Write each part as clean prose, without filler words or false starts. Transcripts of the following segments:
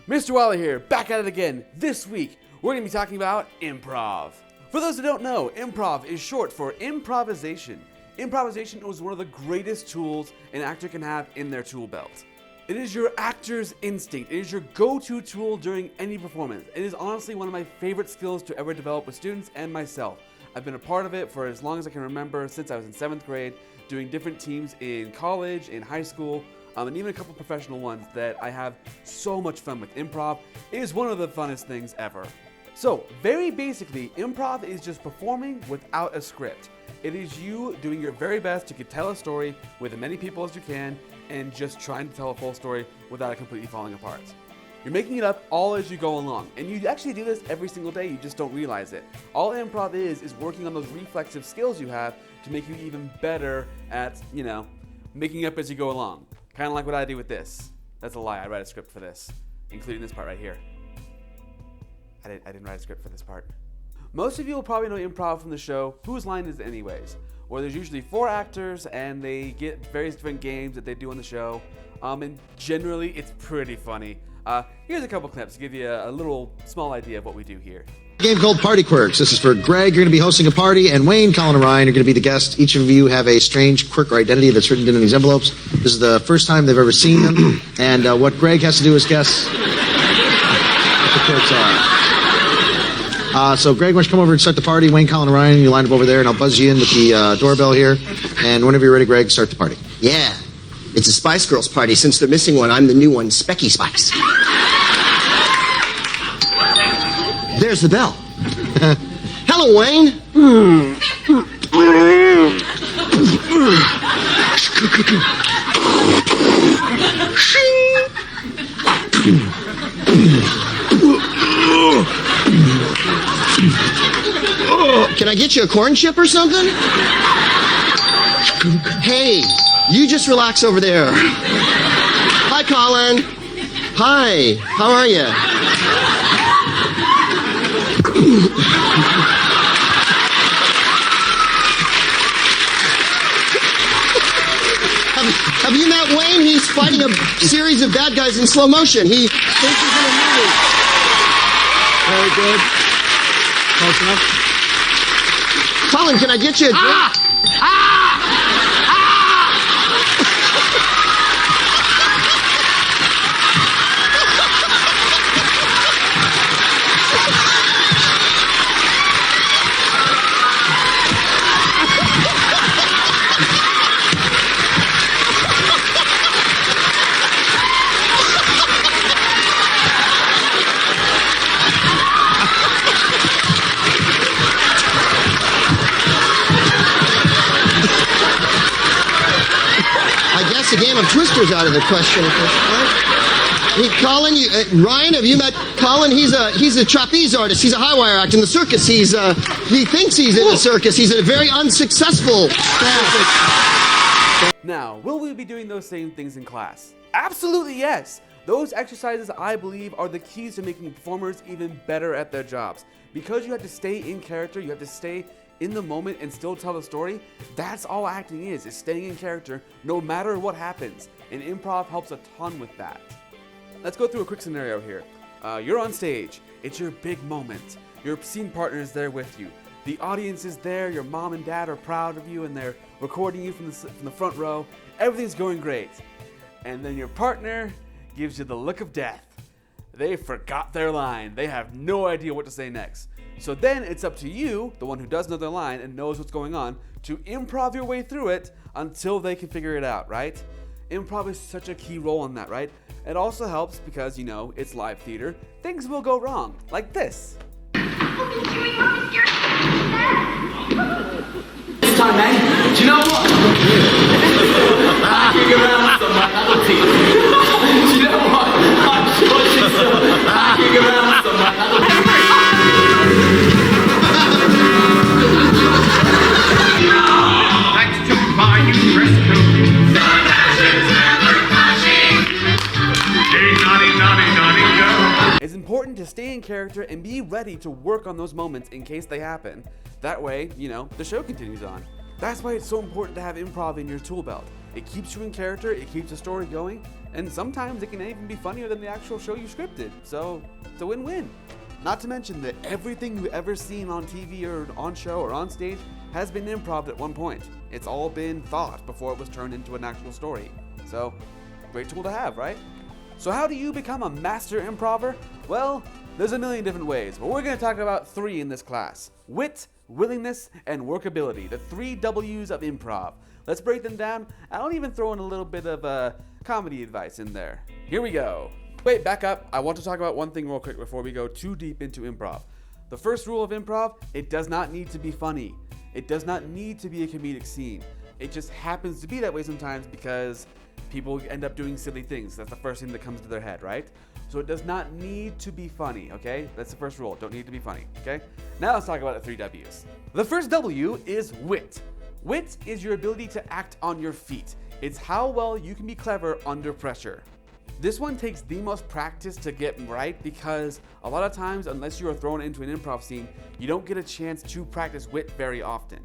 Mr. Wiley here, back at it again. This week, we're going to be talking about improv. For those who don't know, improv is short for improvisation. Improvisation is one of the greatest tools an actor can have in their tool belt. It is your actor's instinct. It is your go-to tool during any performance. It is honestly one of my favorite skills to ever develop with students and myself. I've been a part of it for as long as I can remember, since I was in 7th grade, doing different teams in college, in high school, and even a couple professional ones that I have so much fun with. Improv is one of the funnest things ever. So, very basically, improv is just performing without a script. It is you doing your very best to tell a story with as many people as you can and just trying to tell a full story without it completely falling apart. You're making it up all as you go along, and you actually do this every single day, you just don't realize it. All improv is working on those reflexive skills you have to make you even better at, making up as you go along. Kind of like what I do with this. That's a lie, I write a script for this, including this part right here. I didn't write a script for this part. Most of you will probably know improv from the show Whose Line Is It Anyways, where there's usually 4 actors and they get various different games that they do on the show, and generally it's pretty funny. Here's a couple clips to give you a little small idea of what we do here. Game called Party Quirks. This is for Greg. You're going to be hosting a party, and Wayne, Colin, and Ryan are going to be the guests. Each of you have a strange quirk or identity that's written in these envelopes. This is the first time they've ever seen them, and what Greg has to do is guess what the quirks are. So Greg, why don't you come over and start the party? Wayne, Colin, and Ryan, you line up over there, and I'll buzz you in with the doorbell here. And whenever you're ready, Greg, start the party. Yeah, it's a Spice Girls party. Since they're missing one, I'm the new one, Specky Spice. There's the bell. Hello, Wayne. Can I get you a corn chip or something? Hey, you just relax over there. Hi, Colin. Hi, how are you? Have you met Wayne? He's fighting a series of bad guys in slow motion. He thinks he's in a movie. Very good. Close enough. Colin, can I get you a drink? A game of Twisters out of the question at this point. Hey, Colin, Ryan, have you met Colin? He's a trapeze artist. He's a high wire act in the circus. He thinks he's in a circus. He's a very unsuccessful. Now, will we be doing those same things in class? Absolutely yes. Those exercises, I believe, are the keys to making performers even better at their jobs. Because you have to stay in character, you have to stay in the moment and still tell the story. That's all acting is staying in character no matter what happens, and improv helps a ton with that. Let's go through a quick scenario here. You're on stage, it's your big moment, your scene partner is there with you, the audience is there, your mom and dad are proud of you and they're recording you from the front row, everything's going great, and then your partner gives you the look of death. They forgot their line, they have no idea what to say next. So then it's up to you, the one who does know their line and knows what's going on, to improv your way through it until they can figure it out, right? Improv is such a key role in that, right? It also helps because, it's live theater. Things will go wrong, like this. It's time, man. Do you know what? Hacking around some Do you know what? I'm sure she's still hacking around some Thanks to my new dress code. It's important to stay in character and be ready to work on those moments in case they happen. That way, the show continues on. That's why it's so important to have improv in your tool belt. It keeps you in character, it keeps the story going, And sometimes it can even be funnier than the actual show you scripted. So it's a win-win. Not to mention that everything you've ever seen on TV or on show or on stage has been improv at one point. It's all been thought before it was turned into an actual story. So, great tool to have, right? So how do you become a master improver? Well, there's a million different ways, but we're going to talk about 3 in this class. Wit, willingness, and workability, the 3 W's of improv. Let's break them down. I'll even throw in a little bit of comedy advice in there. Here we go. Wait, back up. I want to talk about one thing real quick before we go too deep into improv. The first rule of improv, it does not need to be funny. It does not need to be a comedic scene. It just happens to be that way sometimes because people end up doing silly things. That's the first thing that comes to their head, right? So it does not need to be funny, okay? That's the first rule. Don't need to be funny, okay? Now let's talk about the 3 W's. The first W is wit. Wit is your ability to act on your feet. It's how well you can be clever under pressure. This one takes the most practice to get right because a lot of times, unless you are thrown into an improv scene, you don't get a chance to practice wit very often.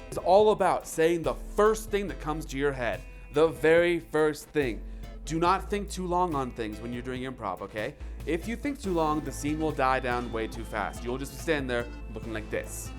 It's all about saying the first thing that comes to your head. The very first thing. Do not think too long on things when you're doing improv, okay? If you think too long, the scene will die down way too fast. You'll just stand there looking like this.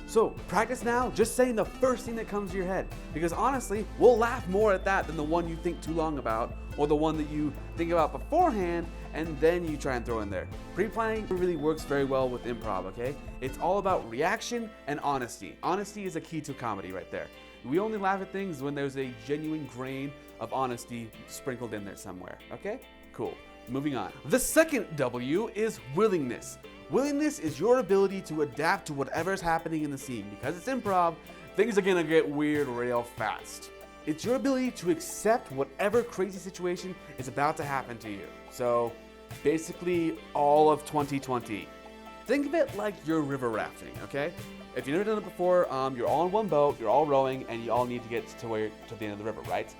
So practice now, just saying the first thing that comes to your head. Because honestly, we'll laugh more at that than the one you think too long about, or the one that you think about beforehand and then you try and throw in there. Pre-planning really works very well with improv, okay? It's all about reaction and honesty. Honesty is a key to comedy right there. We only laugh at things when there's a genuine grain of honesty sprinkled in there somewhere, okay? Cool. Moving on. The second W is willingness. Willingness is your ability to adapt to whatever's happening in the scene. Because it's improv, things are gonna get weird real fast. It's your ability to accept whatever crazy situation is about to happen to you. So basically all of 2020. Think of it like you're river rafting, okay? If you've never done it before, you're all in one boat, you're all rowing, and you all need to get to the end of the river, right?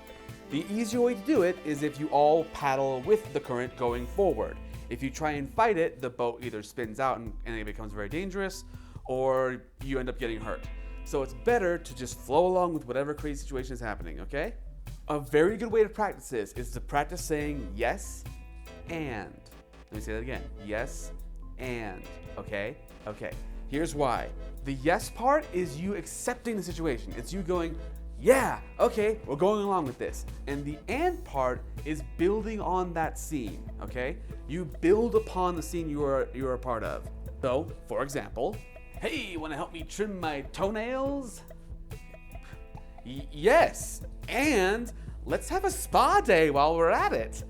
The easier way to do it is if you all paddle with the current going forward. If you try and fight it, the boat either spins out and it becomes very dangerous, or you end up getting hurt. So it's better to just flow along with whatever crazy situation is happening, okay? A very good way to practice this is to practice saying yes and. Let me say that again. Yes and. Okay? Okay. Here's why. The yes part is you accepting the situation. It's you going, yeah, okay, we're going along with this. And the and part is building on that scene, okay? You build upon the scene you are a part of. So, for example, hey, you wanna help me trim my toenails? Yes, and let's have a spa day while we're at it.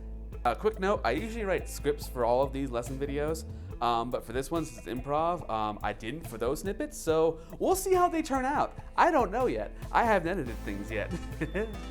A quick note, I usually write scripts for all of these lesson videos, but for this one, since it's improv, I didn't for those snippets, so we'll see how they turn out. I don't know yet. I haven't edited things yet.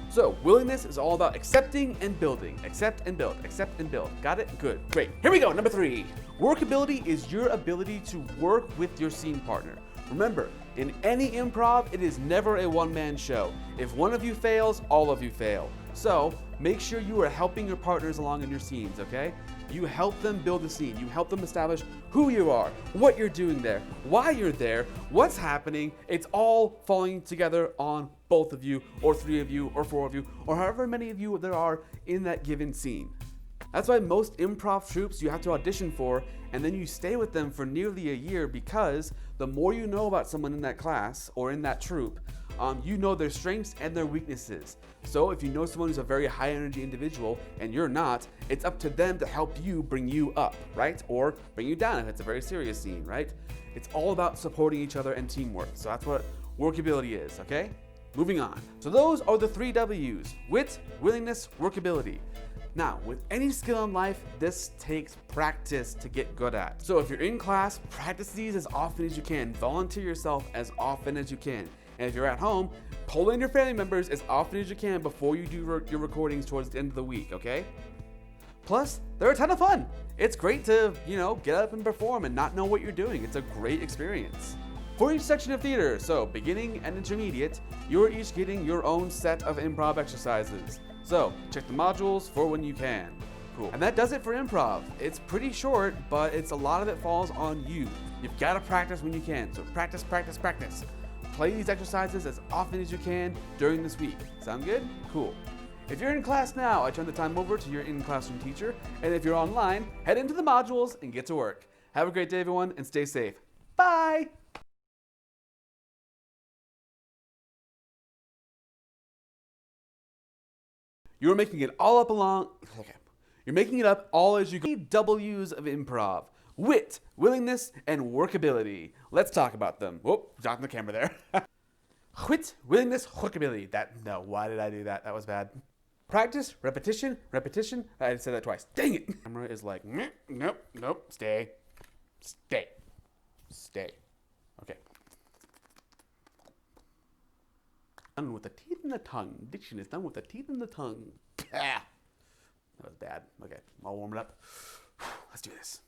So, willingness is all about accepting and building. Accept and build, accept and build. Got it? Good, great. Here we go, number 3. Workability is your ability to work with your scene partner. Remember, in any improv, it is never a one-man show. If one of you fails, all of you fail. So, make sure you are helping your partners along in your scenes, okay? You help them build the scene. You help them establish who you are, what you're doing there, why you're there, what's happening. It's all falling together on both of you, or 3 of you, or 4 of you, or however many of you there are in that given scene. That's why most improv troupes you have to audition for, and then you stay with them for nearly a year, because the more you know about someone in that class or in that troupe, you know their strengths and their weaknesses. So if you know someone who's a very high energy individual and you're not, it's up to them to help you bring you up, right? Or bring you down if it's a very serious scene, right? It's all about supporting each other and teamwork. So that's what workability is, okay? Moving on. So those are the 3 W's: wit, willingness, workability. Now, with any skill in life, this takes practice to get good at. So if you're in class, practice these as often as you can. Volunteer yourself as often as you can. And if you're at home, pull in your family members as often as you can before you do your recordings towards the end of the week, okay? Plus, they're a ton of fun. It's great to, get up and perform and not know what you're doing. It's a great experience. For each section of theater, so beginning and intermediate, you're each getting your own set of improv exercises. So, check the modules for when you can. Cool. And that does it for improv. It's pretty short, but a lot of it falls on you. You've got to practice when you can. So practice, practice, practice. play these exercises as often as you can during this week. Sound good? Cool. If you're in class now, I turn the time over to your in-classroom teacher, and if you're online, head into the modules and get to work. Have a great day, everyone, and stay safe. Bye! You're making it all up along. Okay. You're making it up all as you go. W's of improv: wit, willingness, and workability. Let's talk about them. Whoop, dropping the camera there. Wit, willingness, workability. No, why did I do that? That was bad. Practice, repetition, repetition. I said that twice. Dang it. Camera is like, nope, nope, stay. Okay. Done with the teeth and the tongue. Diction is done with the teeth and the tongue. That was bad. Okay, I'll warm it up. Let's do this.